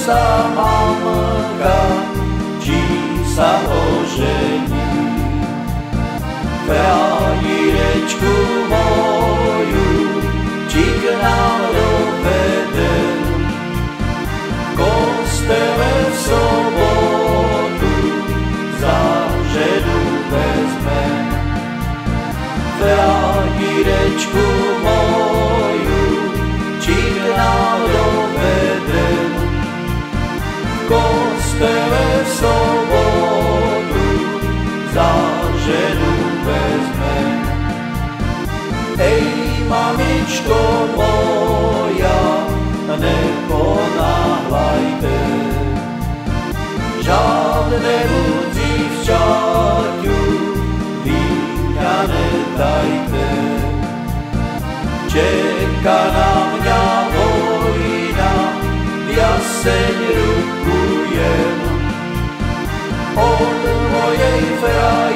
sa mamka, či sa ožení. Frajírečku moju, či k nám dovede, v kostele v sobotu za ženu vezme. Frajírečku moju, či k nám dovede, v kostele v sobotu za ženu vezme. Ej, mamičko moja, neponáhľajte, žiadnemu divčaťu vy mňa nedajte. Čeká na mňa vojna, jaseň rukujem, od mojej frajerky